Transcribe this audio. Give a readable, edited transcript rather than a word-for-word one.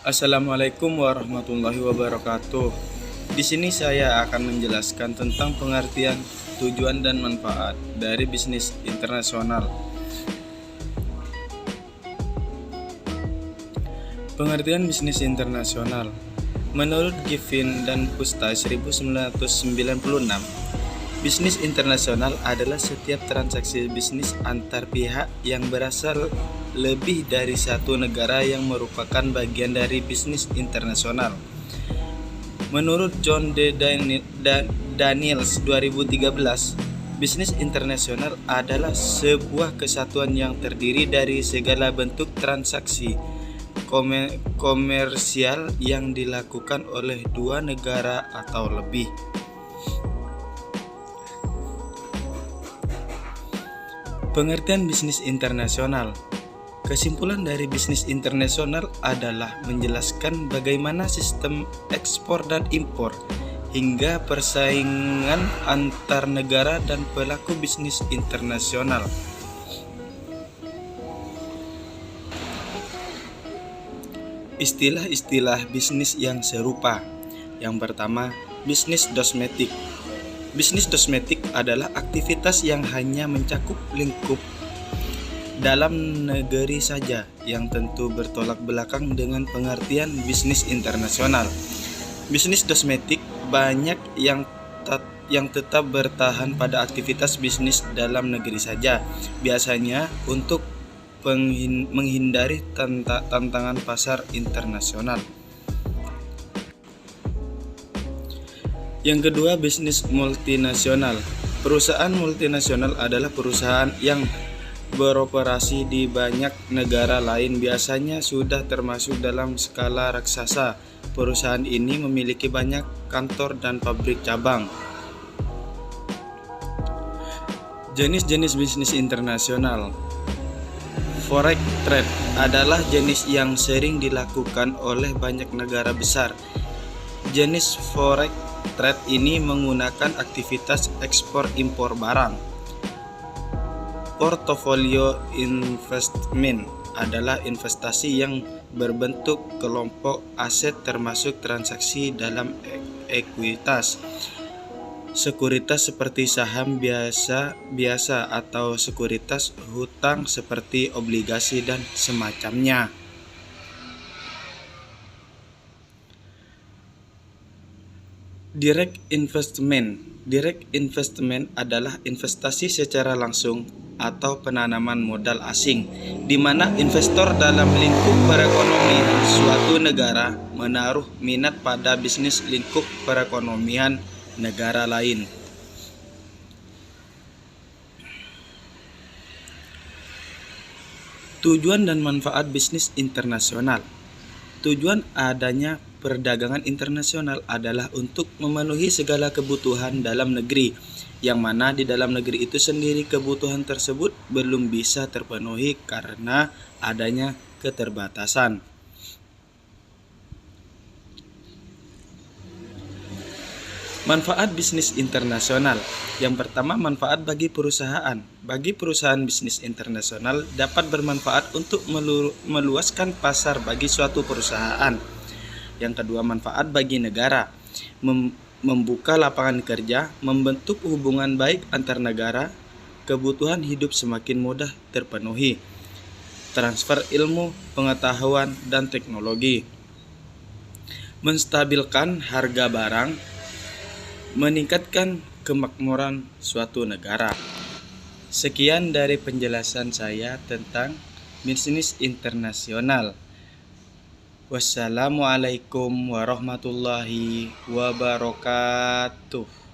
Assalamualaikum warahmatullahi wabarakatuh. Di sini saya akan menjelaskan tentang pengertian, tujuan dan manfaat dari bisnis internasional. Pengertian bisnis internasional. Menurut Giffin dan Pusta 1996, bisnis internasional adalah setiap transaksi bisnis antar pihak yang berasal lebih dari satu negara yang merupakan bagian dari bisnis internasional. Menurut John D. Daniels 2013, bisnis internasional adalah sebuah kesatuan yang terdiri dari segala bentuk transaksi komersial yang dilakukan oleh dua negara atau lebih. Pengertian bisnis internasional. Kesimpulan dari bisnis internasional adalah menjelaskan bagaimana sistem ekspor dan impor hingga persaingan antar negara dan pelaku bisnis internasional. Istilah-istilah bisnis yang serupa. Yang pertama, bisnis domestik. Bisnis domestik adalah aktivitas yang hanya mencakup lingkup dalam negeri saja, yang tentu bertolak belakang dengan pengertian bisnis internasional. Bisnis domestik banyak yang tetap bertahan pada aktivitas bisnis dalam negeri saja, biasanya untuk menghindari tantangan pasar internasional. Yang kedua, bisnis multinasional. Perusahaan multinasional adalah perusahaan yang beroperasi di banyak negara lain, biasanya sudah termasuk dalam skala raksasa. Perusahaan ini memiliki banyak kantor dan pabrik cabang. Jenis-jenis bisnis internasional. Forex trade adalah jenis yang sering dilakukan oleh banyak negara besar. Jenis forex trade ini menggunakan aktivitas ekspor impor barang. Portofolio investment adalah investasi yang berbentuk kelompok aset termasuk transaksi dalam ekuitas. Sekuritas seperti saham biasa atau sekuritas hutang seperti obligasi dan semacamnya. Direct investment adalah investasi secara langsung atau penanaman modal asing, di mana investor dalam lingkup perekonomian suatu negara menaruh minat pada bisnis lingkup perekonomian negara lain. Tujuan dan manfaat bisnis internasional. Tujuan adanya perdagangan internasional adalah untuk memenuhi segala kebutuhan dalam negeri, yang mana di dalam negeri itu sendiri kebutuhan tersebut belum bisa terpenuhi karena adanya keterbatasan. Manfaat bisnis internasional. Yang pertama, manfaat bagi perusahaan. Bagi perusahaan, bisnis internasional dapat bermanfaat untuk meluaskan pasar bagi suatu perusahaan. Yang kedua, manfaat bagi negara. Membuka lapangan kerja, membentuk hubungan baik antar negara, kebutuhan hidup semakin mudah terpenuhi. Transfer ilmu, pengetahuan, dan teknologi. Menstabilkan harga barang, meningkatkan kemakmuran suatu negara. Sekian dari penjelasan saya tentang bisnis internasional. Wassalamualaikum warahmatullahi wabarakatuh.